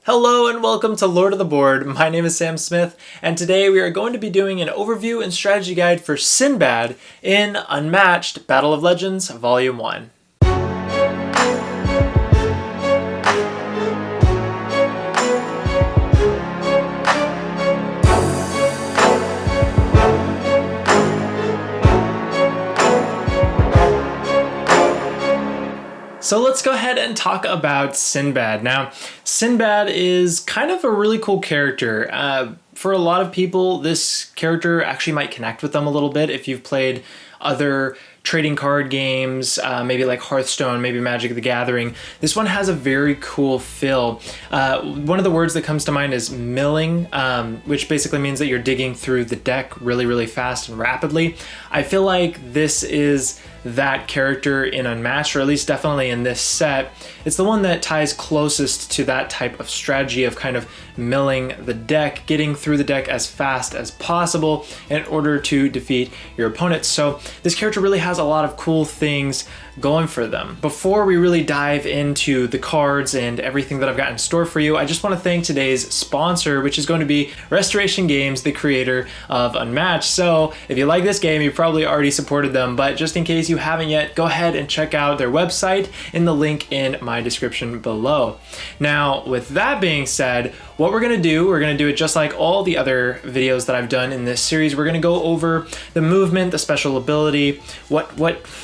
Hello and welcome to Lord of the Board. My name is Sam Smith, and today we are going to be doing an overview and strategy guide for Sinbad in Unmatched Battle of Legends Volume 1. So let's go ahead and talk about Sinbad. Now, Sinbad is kind of a really cool character. For a lot of people, this character actually might connect with them a little bit if you've played other trading card games, maybe like Hearthstone, maybe Magic the Gathering. This one has a very cool feel. One of the words that comes to mind is milling, which basically means that you're digging through the deck really, really fast and rapidly. I feel like this is that character in Unmatched, or at least definitely in this set. It's the one that ties closest to that type of strategy of kind of milling the deck, getting through the deck as fast as possible in order to defeat your opponents. So this character really has a lot of cool things going for them. Before we really dive into the cards and everything that I've got in store for you, I just want to thank today's sponsor, which is going to be Restoration Games, the creator of Unmatched. So if you like this game, you probably already supported them, but just in case you haven't yet, go ahead and check out their website in the link in my description below. Now, with that being said, what we're going to do it just like all the other videos that I've done in this series. We're going to go over the movement, the special ability, what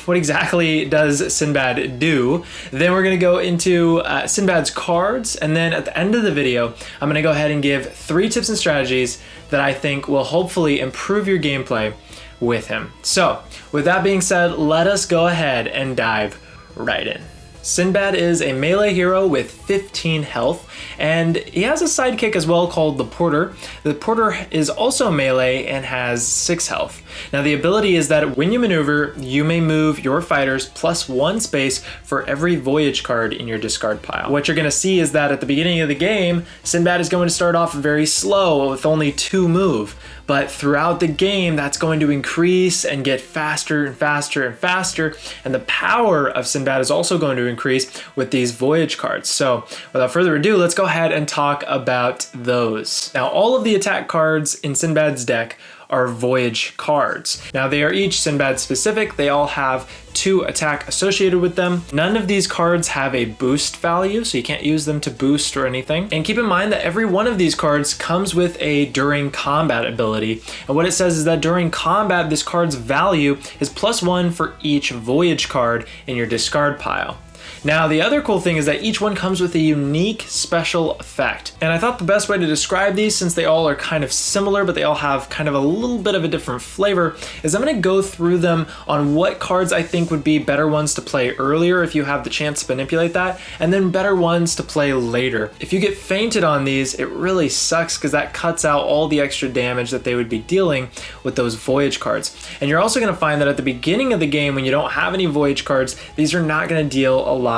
exactly does Sinbad do. Then we're going to go into Sinbad's cards, and then at the end of the video, I'm going to go ahead and give 3 tips and strategies that I think will hopefully improve your gameplay with him. So, with that being said, let us go ahead and dive right in. Sinbad is a melee hero with 15 health, and he has a sidekick as well called the Porter. The Porter is also melee and has 6 health. Now the ability is that when you maneuver, you may move your fighters +1 space for every voyage card in your discard pile. What you're going to see is that at the beginning of the game, Sinbad is going to start off very slow with only 2 move. But throughout the game, that's going to increase and get faster and faster and faster. And the power of Sinbad is also going to increase with these voyage cards. So without further ado, let's go ahead and talk about those. Now, all of the attack cards in Sinbad's deck are voyage cards. Now they are each Sinbad specific. They all have 2 attack associated with them. None of these cards have a boost value, so you can't use them to boost or anything. And keep in mind that every one of these cards comes with a during combat ability. And what it says is that during combat, this card's value is +1 for each voyage card in your discard pile. Now, the other cool thing is that each one comes with a unique special effect. And I thought the best way to describe these, since they all are kind of similar, but they all have kind of a little bit of a different flavor, is I'm going to go through them on what cards I think would be better ones to play earlier if you have the chance to manipulate that, and then better ones to play later. If you get fainted on these, it really sucks because that cuts out all the extra damage that they would be dealing with those voyage cards. And you're also going to find that at the beginning of the game, when you don't have any voyage cards, these are not going to deal a lot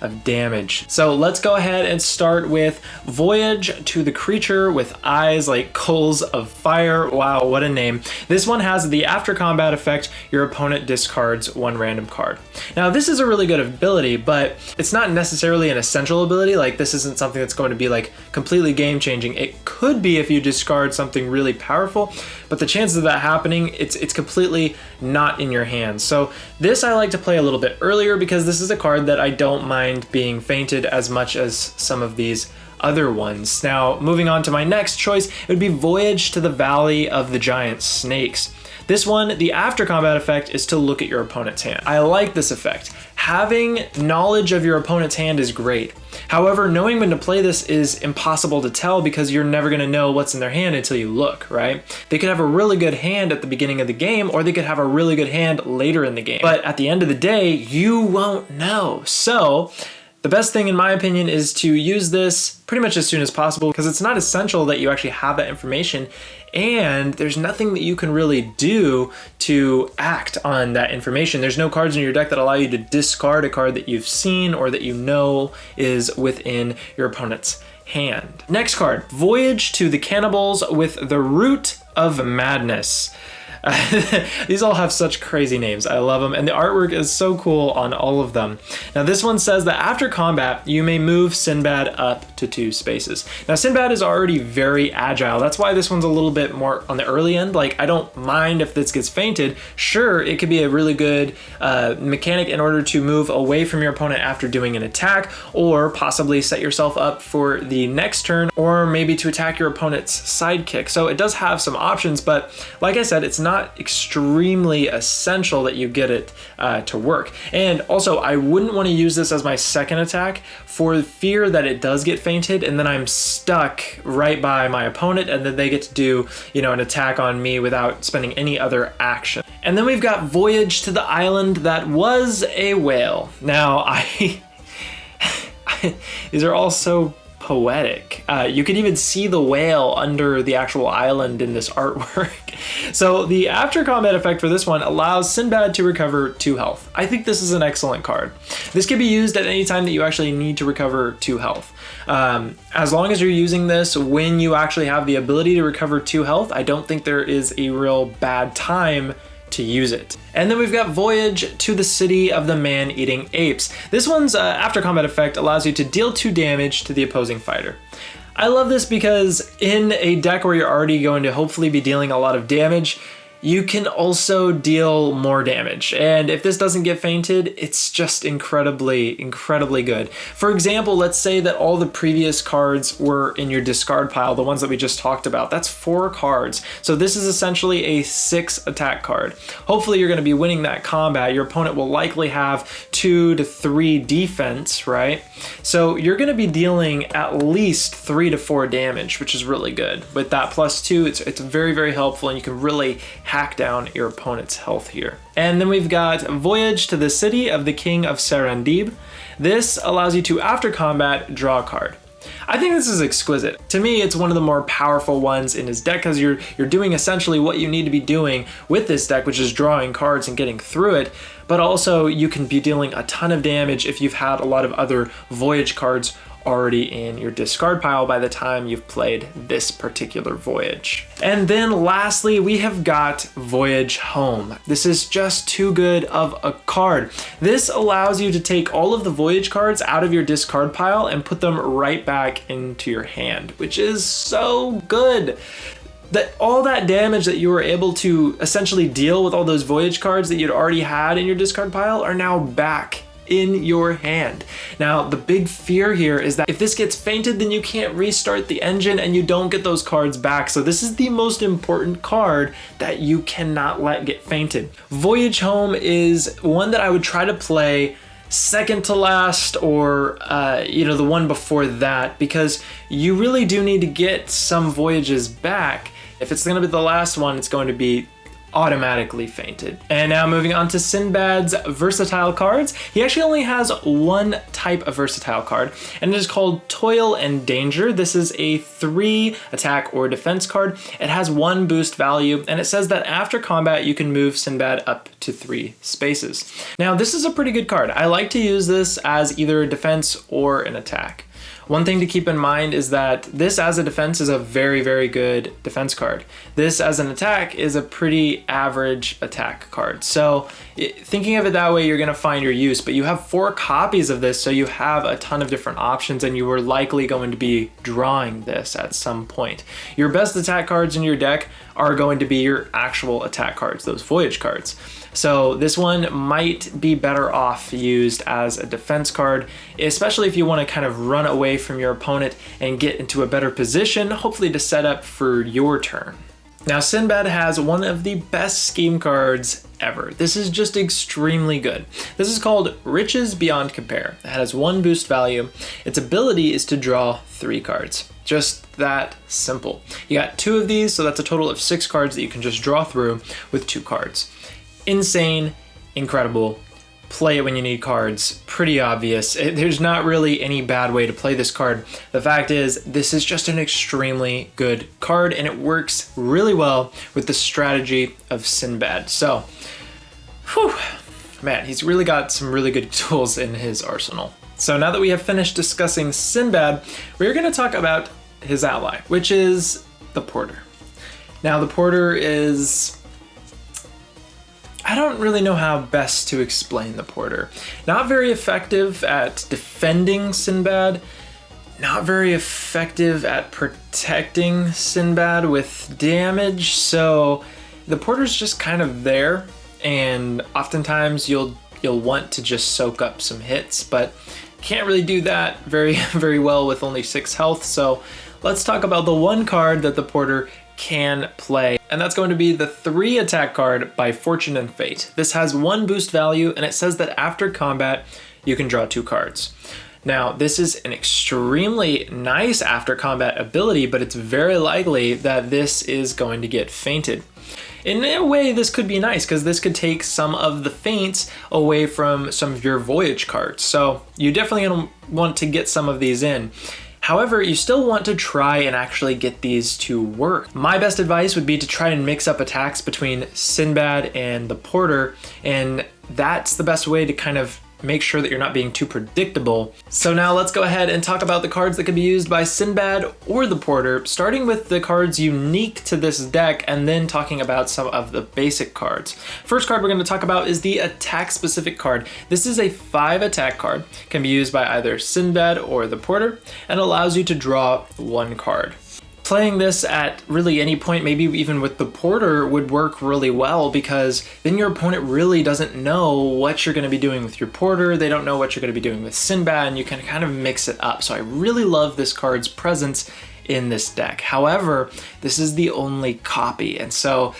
of damage. So let's go ahead and start with Voyage to the Creature with Eyes Like Coals of Fire. Wow, what a name. This one has the after combat effect, your opponent discards 1 random card. Now this is a really good ability, but it's not necessarily an essential ability. Like this isn't something that's going to be like completely game changing. It could be if you discard something really powerful, but the chances of that happening, it's completely not in your hands. So this I like to play a little bit earlier because this is a card that I don't mind being fainted as much as some of these other ones. Now, moving on to my next choice, it would be Voyage to the Valley of the Giant Snakes. This one, the after combat effect is to look at your opponent's hand. I like this effect. Having knowledge of your opponent's hand is great. However, knowing when to play this is impossible to tell because you're never going to know what's in their hand until you look, right? They could have a really good hand at the beginning of the game, or they could have a really good hand later in the game. But at the end of the day, you won't know. So the best thing, in my opinion, is to use this pretty much as soon as possible because it's not essential that you actually have that information, and there's nothing that you can really do to act on that information. There's no cards in your deck that allow you to discard a card that you've seen or that you know is within your opponent's hand. Next card, Voyage to the Cannibals with the Root of Madness. These all have such crazy names. I love them, and the artwork is so cool on all of them. Now this one says that after combat, you may move Sinbad up to 2 spaces. Now Sinbad is already very agile. That's why this one's a little bit more on the early end. Like, I don't mind if this gets fainted. Sure, it could be a really good mechanic in order to move away from your opponent after doing an attack, or possibly set yourself up for the next turn, or maybe to attack your opponent's sidekick. So it does have some options, but like I said, it's not extremely essential that you get it to work. And also, I wouldn't want to use this as my second attack for fear that it does get fainted and then I'm stuck right by my opponent and then they get to do, you know, an attack on me without spending any other action. And then we've got Voyage to the Island That Was a Whale. Now, these are all so poetic. You can even see the whale under the actual island in this artwork. So the after combat effect for this one allows Sinbad to recover 2 health. I think this is an excellent card. This can be used at any time that you actually need to recover 2 health. As long as you're using this when you actually have the ability to recover 2 health, I don't think there is a real bad time to use it. And then we've got Voyage to the City of the Man-Eating Apes. This one's after combat effect allows you to deal 2 damage to the opposing fighter. I love this because in a deck where you're already going to hopefully be dealing a lot of damage, you can also deal more damage. And if this doesn't get fainted, it's just incredibly, incredibly good. For example, let's say that all the previous cards were in your discard pile, the ones that we just talked about. That's 4 cards. So this is essentially a 6 attack card. Hopefully you're going to be winning that combat. Your opponent will likely have 2 to 3 defense, right? So you're going to be dealing at least 3 to 4 damage, which is really good. With that +2, it's very, very helpful, and you can really hack down your opponent's health here. And then we've got Voyage to the City of the King of Serendib. This allows you to, after combat, draw a card. I think this is exquisite. To me, it's one of the more powerful ones in his deck because you're doing essentially what you need to be doing with this deck, which is drawing cards and getting through it. But also, you can be dealing a ton of damage if you've had a lot of other Voyage cards already in your discard pile by the time you've played this particular Voyage. And then lastly, we have got Voyage Home. This is just too good of a card. This allows you to take all of the Voyage cards out of your discard pile and put them right back into your hand, which is so good. That all that damage that you were able to essentially deal with all those Voyage cards that you'd already had in your discard pile are now back in your hand. Now, the big fear here is that if this gets fainted, then you can't restart the engine and you don't get those cards back. So this is the most important card that you cannot let get fainted. Voyage Home is one that I would try to play second to last, or the one before that, because you really do need to get some Voyages back. If it's going to be the last one, it's going to be automatically fainted. And now moving on to Sinbad's versatile cards. He actually only has 1 type of versatile card, and it is called Toil and Danger. This is a 3 attack or defense card. It has 1 boost value, and it says that after combat you can move Sinbad up to 3 spaces. Now this is a pretty good card. I like to use this as either a defense or an attack. One thing to keep in mind is that this as a defense is a very, very good defense card. This as an attack is a pretty average attack card. So thinking of it that way, you're gonna find your use, but you have 4 copies of this, so you have a ton of different options, and you are likely going to be drawing this at some point. Your best attack cards in your deck are going to be your actual attack cards, those Voyage cards. So this one might be better off used as a defense card, especially if you want to kind of run away from your opponent and get into a better position, hopefully to set up for your turn. Now Sinbad has one of the best scheme cards ever. This is just extremely good. This is called Riches Beyond Compare. It has 1 boost value. Its ability is to draw 3 cards. Just that simple. You got 2 of these, so that's a total of 6 cards that you can just draw through with 2 cards. Insane, incredible. Play it when you need cards. Pretty obvious. There's not really any bad way to play this card. The fact is, this is just an extremely good card, and it works really well with the strategy of Sinbad. So, whew, man, he's really got some really good tools in his arsenal. So now that we have finished discussing Sinbad, we're going to talk about his ally, which is the Porter. Now, the Porter is I don't really know how best to explain the Porter. Not very effective at defending Sinbad, not very effective at protecting Sinbad with damage, so the Porter's just kind of there, and oftentimes you'll want to just soak up some hits, but can't really do that very well with only 6 health. So let's talk about the one card that the Porter can play, and that's going to be the 3 attack card by Fortune and Fate. This has 1 boost value, and it says that after combat you can draw 2 cards. Now, this is an extremely nice after combat ability, but it's very likely that this is going to get feinted. In a way, this could be nice because this could take some of the feints away from some of your Voyage cards. So you definitely want to get some of these in. However, you still want to try and actually get these to work. My best advice would be to try and mix up attacks between Sinbad and the Porter, and that's the best way to kind of make sure that you're not being too predictable. So now let's go ahead and talk about the cards that can be used by Sinbad or the Porter, starting with the cards unique to this deck and then talking about some of the basic cards. First card we're going to talk about is the attack specific card. This is a 5 attack card, can be used by either Sinbad or the Porter, and allows you to draw 1 card. Playing this at really any point, maybe even with the Porter, would work really well because then your opponent really doesn't know what you're going to be doing with your Porter. They don't know what you're going to be doing with Sinbad, and you can kind of mix it up. So I really love this card's presence in this deck. However, this is the only copy, and so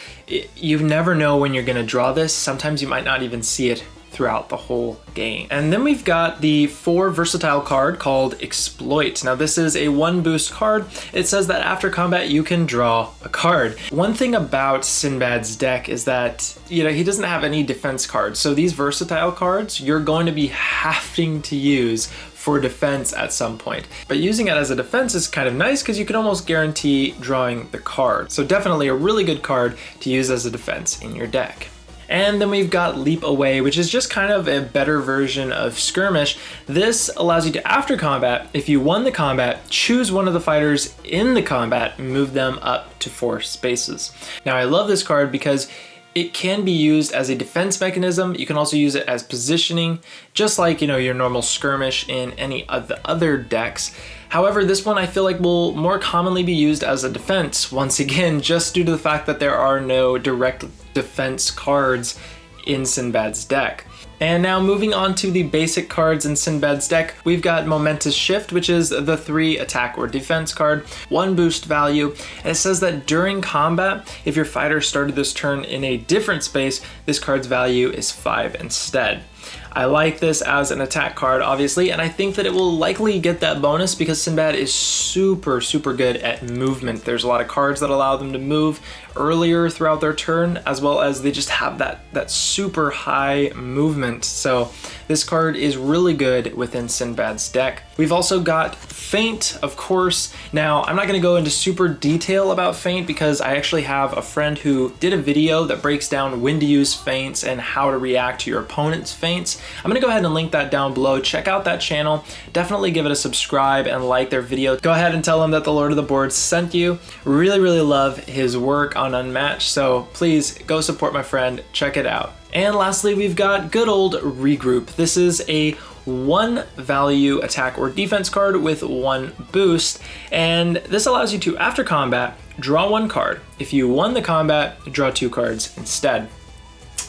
you never know when you're going to draw this. Sometimes you might not even see it throughout the whole game. And then we've got the 4 versatile card called Exploit. Now this is a 1 boost card. It says that after combat you can draw a card. One thing about Sinbad's deck is that, you know, he doesn't have any defense cards. So these versatile cards you're going to be having to use for defense at some point. But using it as a defense is kind of nice because you can almost guarantee drawing the card. So definitely a really good card to use as a defense in your deck. And then we've got Leap Away, which is just kind of a better version of Skirmish. This allows you to, after combat, if you won the combat, choose one of the fighters in the combat and move them up to 4 spaces. Now I love this card because it can be used as a defense mechanism. You can also use it as positioning, just like, you know, your normal Skirmish in any of the other decks. However, this one I feel like will more commonly be used as a defense, once again, just due to the fact that there are no direct defense cards in Sinbad's deck. And now moving on to the basic cards in Sinbad's deck, we've got Momentous Shift, which is the 3 attack or defense card, 1 boost value, and it says that during combat, if your fighter started this turn in a different space, this card's value is 5 instead. I like this as an attack card, obviously, and I think that it will likely get that bonus because Sinbad is super good at movement. There's a lot of cards that allow them to move earlier throughout their turn, as well as they just have that super high movement. So this card is really good within Sinbad's deck. We've also got Feint, of course. Now, I'm not going to go into super detail about Feint because I actually have a friend who did a video that breaks down when to use feints and how to react to your opponent's feints. I'm going to go ahead and link that down below. Check out that channel. Definitely give it a subscribe and like their video. Go ahead and tell him that the Lord of the Boards sent you. Really love his work on Unmatched, so please go support my friend. Check it out. And lastly, we've got good old Regroup. This is a 1 value attack or defense card with 1 boost, and this allows you to, after combat, draw 1 card. If you won the combat, draw 2 cards instead.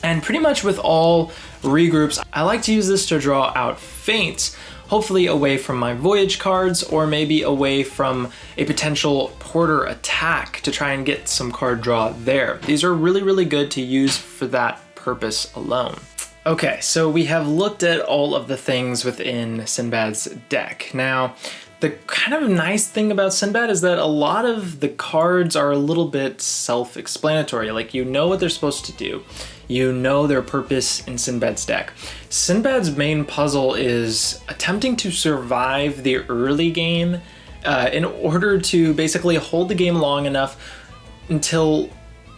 And pretty much with all regroups, I like to use this to draw out feints, hopefully away from my Voyage cards or maybe away from a potential Porter attack to try and get some card draw there. These are really good to use for that purpose alone. Okay, so we have looked at all of the things within Sinbad's deck. Now, the kind of nice thing about Sinbad is that a lot of the cards are a little bit self-explanatory. Like, you know what they're supposed to do. You know their purpose in Sinbad's deck. Sinbad's main puzzle is attempting to survive the early game in order to basically hold the game long enough until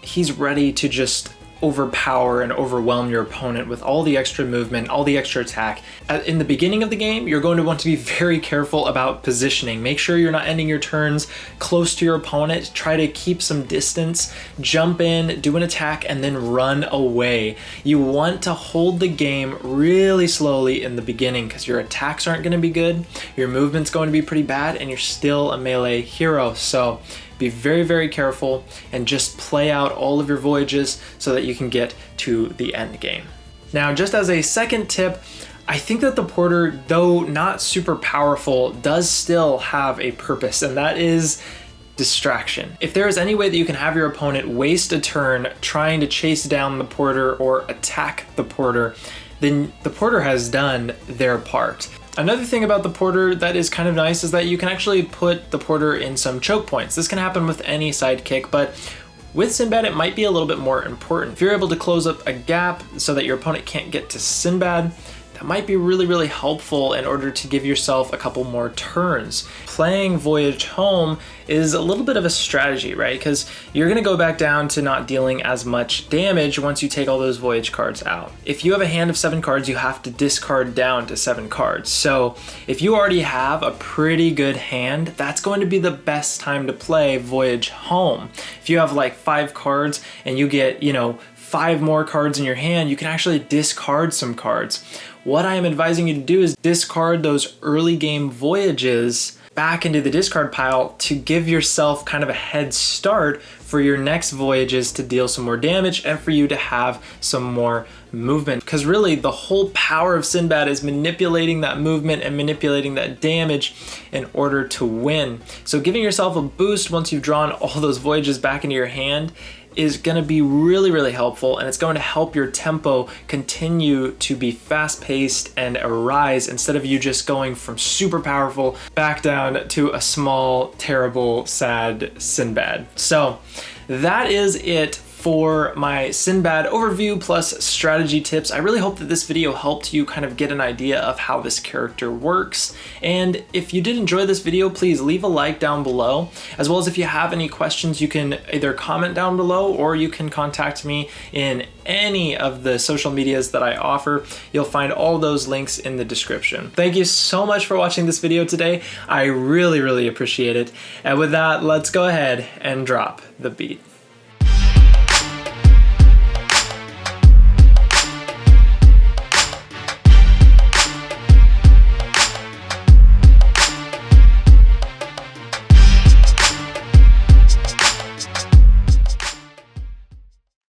he's ready to just overpower and overwhelm your opponent with all the extra movement, all the extra attack. In the beginning of the game, you're going to want to be very careful about positioning. Make sure you're not ending your turns close to your opponent. Try to keep some distance, jump in, do an attack, and then run away. You want to hold the game really slowly in the beginning because your attacks aren't going to be good, your movement's going to be pretty bad, and you're still a melee hero. So be very, very careful and just play out all of your voyages so that you can get to the end game. Now, just as a second tip, I think that the Porter, though not super powerful, does still have a purpose, and that is distraction. If there is any way that you can have your opponent waste a turn trying to chase down the Porter or attack the Porter, then the Porter has done their part. Another thing about the Porter that is kind of nice is that you can actually put the Porter in some choke points. This can happen with any sidekick, but with Sinbad, it might be a little bit more important. If you're able to close up a gap so that your opponent can't get to Sinbad, that might be really, really helpful in order to give yourself a couple more turns. Playing Voyage Home is a little bit of a strategy, right? Because you're gonna go back down to not dealing as much damage once you take all those Voyage cards out. If you have a hand of 7 cards, you have to discard down to 7 cards. So if you already have a pretty good hand, that's going to be the best time to play Voyage Home. If you have like 5 cards and you get, 5 more cards in your hand, you can actually discard some cards. What I am advising you to do is discard those early game voyages back into the discard pile to give yourself kind of a head start for your next voyages to deal some more damage and for you to have some more movement. Because really the whole power of Sinbad is manipulating that movement and manipulating that damage in order to win. So giving yourself a boost once you've drawn all those voyages back into your hand is going to be really, really helpful, and it's going to help your tempo continue to be fast-paced and arise instead of you just going from super powerful back down to a small, terrible, sad Sinbad. So that is it for my Sinbad overview plus strategy tips. I really hope that this video helped you kind of get an idea of how this character works. And if you did enjoy this video, please leave a like down below, as well as if you have any questions, you can either comment down below or you can contact me in any of the social medias that I offer. You'll find all those links in the description. Thank you so much for watching this video today. I really, really appreciate it. And with that, let's go ahead and drop the beat.